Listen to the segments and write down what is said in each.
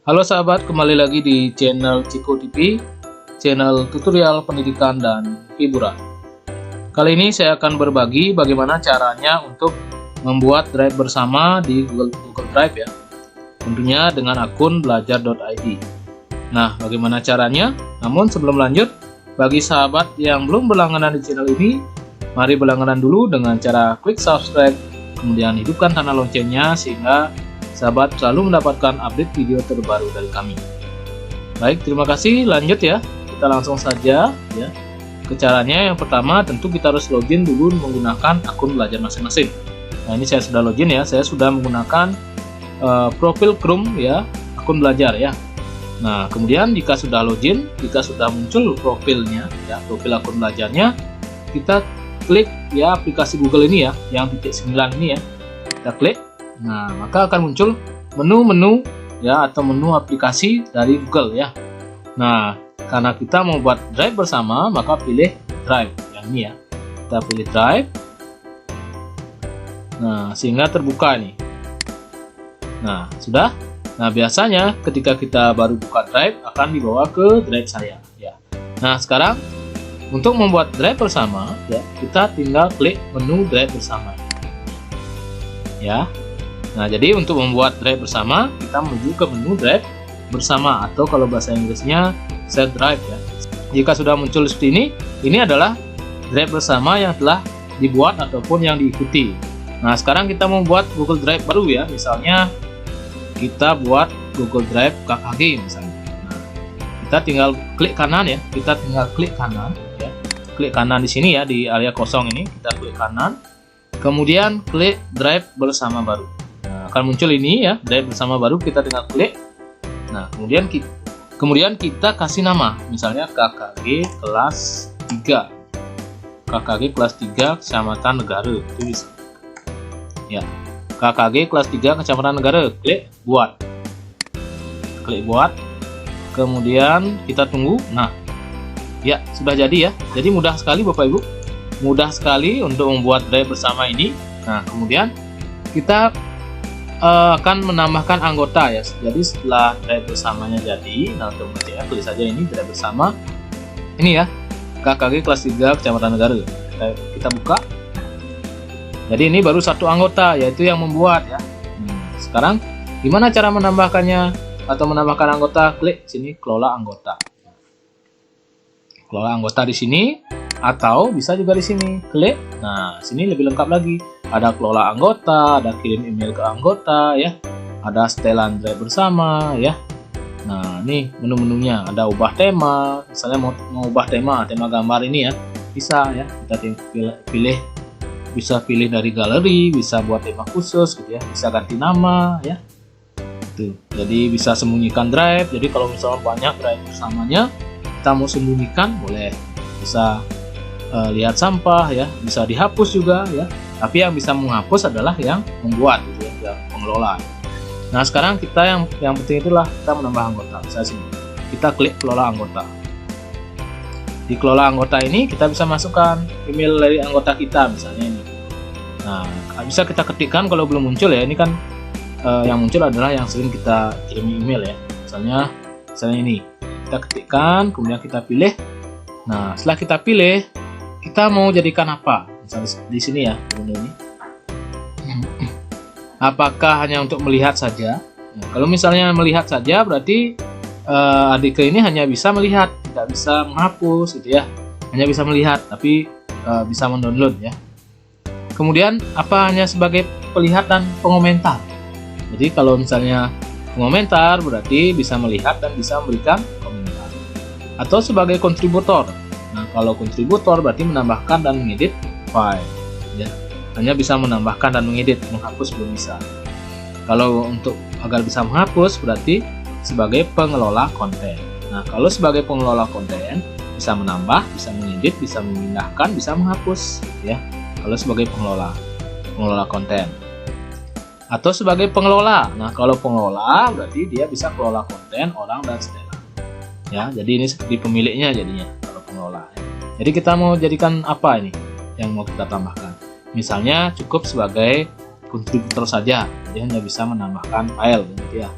Halo sahabat, kembali lagi di channel Ciko TV, channel tutorial pendidikan dan hiburan. Kali ini saya akan berbagi bagaimana caranya untuk membuat drive bersama di Google Drive ya. Tentunya dengan akun belajar.id. Nah, bagaimana caranya? Namun sebelum lanjut, bagi sahabat yang belum berlangganan di channel ini, mari berlangganan dulu dengan cara klik subscribe, kemudian hidupkan tanda loncengnya sehingga sahabat selalu mendapatkan update video terbaru dari kami. Baik, terima kasih. Lanjut ya, kita langsung saja ya ke caranya. Yang pertama tentu kita harus login dulu menggunakan akun belajar masing-masing. Nah, ini saya sudah login ya, saya sudah menggunakan profil Chrome ya, akun belajar ya. Nah, kemudian jika sudah login, jika sudah muncul profilnya ya, profil akun belajarnya, kita klik ya aplikasi Google ini ya, yang titik 9 ini ya, kita klik. Nah, maka akan muncul menu-menu ya, atau menu aplikasi dari Google ya. Nah, karena kita mau buat drive bersama, maka pilih drive yang ini ya. Kita pilih drive. Nah, sehingga terbuka ini. Nah, sudah. Nah, biasanya ketika kita baru buka drive akan dibawa ke drive saya ya. Nah, sekarang untuk membuat drive bersama ya, kita tinggal klik menu drive bersama ya. Nah, jadi untuk membuat drive bersama, kita menuju ke menu drive bersama, atau kalau bahasa Inggrisnya share drive ya. Jika sudah muncul seperti ini adalah drive bersama yang telah dibuat ataupun yang diikuti. Nah, sekarang kita membuat Google Drive baru ya, misalnya kita buat Google Drive KKG misalnya. Nah, kita tinggal klik kanan ya, kita tinggal klik kanan ya. Klik kanan di sini ya, di area kosong ini, kita klik kanan. Kemudian klik drive bersama baru. Nah, akan muncul ini ya, drive bersama baru, kita tinggal klik. Nah, kemudian kita kasih nama, misalnya KKG kelas 3. KKG kelas 3 Kecamatan Negara, itu bisa. Ya. KKG kelas 3 Kecamatan Negara, klik buat. Klik buat. Kemudian kita tunggu. Nah, ya, sudah jadi ya. Jadi mudah sekali Bapak Ibu. Mudah sekali untuk membuat drive bersama ini. Nah, kemudian kita akan menambahkan anggota ya. Jadi setelah drive bersamanya jadi, nah otomatis ya, tulis saja ini drive bersama. Ini ya, KKG kelas 3 Kecamatan Negara. Kita buka. Jadi ini baru satu anggota, yaitu yang membuat ya. Sekarang gimana cara menambahkannya atau menambahkan anggota? Klik sini kelola anggota. Kelola anggota di sini, atau bisa juga di sini. Klik. Nah, sini lebih lengkap lagi. Ada kelola anggota, ada kirim email ke anggota ya. Ada setelan drive bersama ya. Nah, ini menu-menunya. Ada ubah tema. Misalnya mau ubah tema gambar ini ya. Bisa ya. Kita pilih, bisa pilih dari galeri, bisa buat tema khusus gitu ya. Bisa ganti nama ya. Tuh. Jadi bisa sembunyikan drive. Jadi kalau misalnya banyak drive bersamanya, kita mau sembunyikan boleh. Bisa lihat sampah ya, bisa dihapus juga ya. Tapi yang bisa menghapus adalah yang membuat gitu ya, yang pengelola. Nah, sekarang kita yang penting itulah kita menambah anggota. Saya sini kita klik kelola anggota. Di kelola anggota ini kita bisa masukkan email dari anggota kita misalnya ini. Nah, bisa kita ketikkan kalau belum muncul ya. Ini kan yang muncul adalah yang sering kita kirim email ya. Misalnya ini kita ketikkan, kemudian kita pilih. Nah, setelah kita pilih, kita mau jadikan apa? Misalnya di sini ya, ini. Apakah hanya untuk melihat saja? Nah, kalau misalnya melihat saja, berarti adik ini hanya bisa melihat, tidak bisa menghapus, gitu ya. Hanya bisa melihat, tapi bisa mendownload ya. Kemudian apa hanya sebagai pelihat dan pengomentar? Jadi kalau misalnya pengomentar, berarti bisa melihat dan bisa memberikan komentar. Atau sebagai kontributor. Nah, kalau kontributor berarti menambahkan dan mengedit file ya. Hanya bisa menambahkan dan mengedit, menghapus belum bisa. Kalau untuk agar bisa menghapus berarti sebagai pengelola konten. Nah, kalau sebagai pengelola konten bisa menambah, bisa mengedit, bisa memindahkan, bisa menghapus ya. Kalau sebagai pengelola konten. Atau sebagai pengelola. Nah, kalau pengelola berarti dia bisa kelola konten orang dan setelan. Ya, jadi ini seperti pemiliknya jadinya kalau pengelola. Jadi kita mau jadikan apa ini yang mau kita tambahkan? Misalnya cukup sebagai kontributor saja, jadi hanya bisa menambahkan file gitu ya.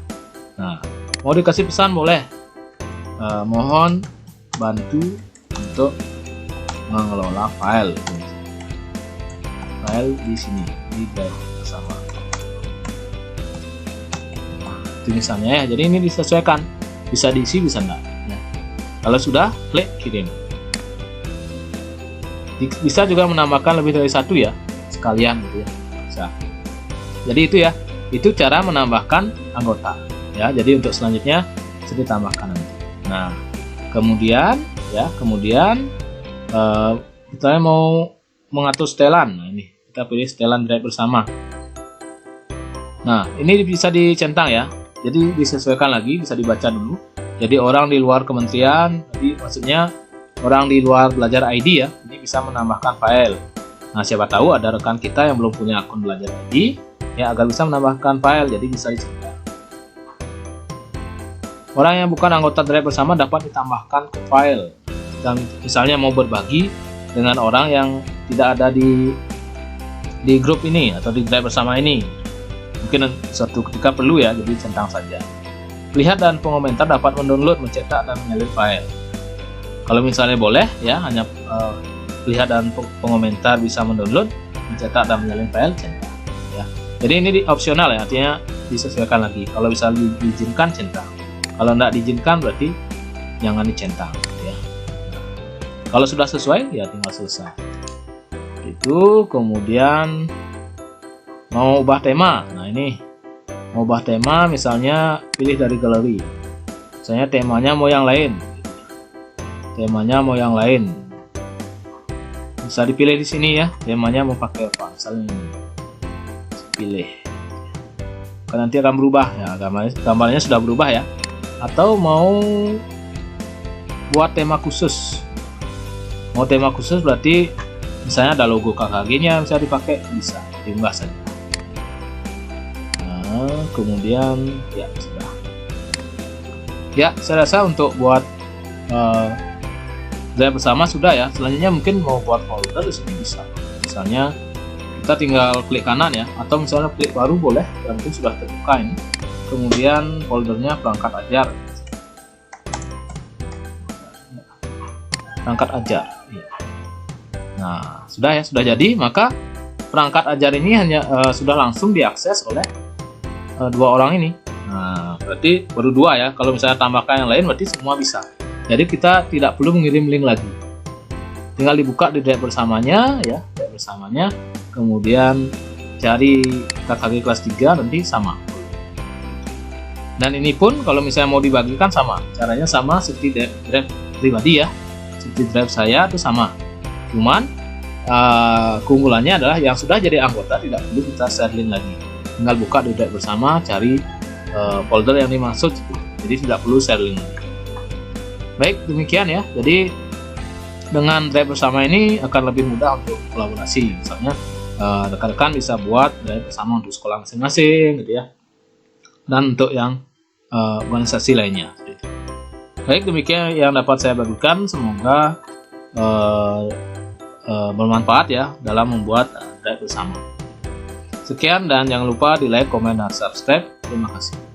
Nah, Mau dikasih pesan boleh, mohon bantu untuk mengelola file di sini di drive bersama. Nah, itu misalnya ya. Jadi ini disesuaikan, bisa diisi bisa enggak ya. Kalau sudah, klik kirim. Bisa juga menambahkan lebih dari satu ya, sekalian gitu ya, bisa. Jadi itu ya, itu cara menambahkan anggota ya. Jadi untuk selanjutnya bisa ditambahkan nanti. Nah kemudian kita mau mengatur setelan. Nah, ini kita pilih setelan drive bersama. Nah ini bisa dicentang ya, jadi disesuaikan lagi, bisa dibaca dulu. Jadi orang di luar kementerian, jadi maksudnya orang di luar belajar ID ya, ini bisa menambahkan file. Nah siapa tahu ada rekan kita yang belum punya akun belajar ID ya, agar bisa menambahkan file, jadi bisa dicentang. Orang yang bukan anggota drive bersama dapat ditambahkan ke file. Dan misalnya mau berbagi dengan orang yang tidak ada di grup ini atau di drive bersama ini, mungkin suatu ketika perlu ya, jadi centang saja. Lihat dan pengomentar dapat mendownload, mencetak dan menyalin file. Kalau misalnya boleh ya, hanya lihat dan pengomentar bisa mendownload, mencetak dan menyalin file, centang ya. Jadi ini opsional ya, artinya disesuaikan lagi. Kalau bisa diizinkan, centang. Kalau tidak diizinkan berarti jangan dicentang ya. Kalau sudah sesuai ya tinggal selesai. Itu kemudian mau ubah tema. Nah ini mau ubah tema, misalnya pilih dari galeri. Misalnya temanya mau yang lain. Temanya mau yang lain. Bisa dipilih di sini ya. Temanya mau pakai apa? Misalnya ini. Pilih. Kan nanti akan berubah ya. Gambarnya sudah berubah ya. Atau mau buat tema khusus. Mau tema khusus berarti misalnya ada logo KKG-nya bisa dipakai, bisa diunggah saja. Nah, kemudian ya sudah. Ya, saya rasa untuk buat drive bersama sudah ya. Selanjutnya mungkin mau buat folder di sini bisa. Misalnya kita tinggal klik kanan ya, atau misalnya klik baru boleh, dan itu sudah terbuka ini. Kemudian foldernya perangkat ajar. Perangkat ajar. Nah, sudah ya, sudah jadi. Maka perangkat ajar ini hanya sudah langsung diakses oleh dua orang ini. Nah, berarti baru dua ya. Kalau misalnya tambahkan yang lain berarti semua bisa. Jadi kita tidak perlu mengirim link lagi. Tinggal dibuka di drive bersamanya ya, drive bersamanya. Kemudian cari KKG kelas 3 nanti sama. Dan ini pun kalau misalnya mau dibagikan sama, caranya sama seperti drive pribadi ya, seperti drive saya itu sama. Cuman keunggulannya adalah yang sudah jadi anggota tidak perlu kita share link lagi. Tinggal buka di drive bersama, cari folder yang dimaksud, jadi tidak perlu share link lagi. Baik, demikian ya. Jadi dengan drive bersama ini akan lebih mudah untuk kolaborasi. Misalnya rekan-rekan bisa buat drive bersama untuk sekolah masing-masing gitu ya, dan untuk yang organisasi lainnya. Baik, demikian yang dapat saya bagikan. Semoga bermanfaat ya dalam membuat drive bersama. Sekian, dan jangan lupa di like, komen, dan subscribe. Terima kasih.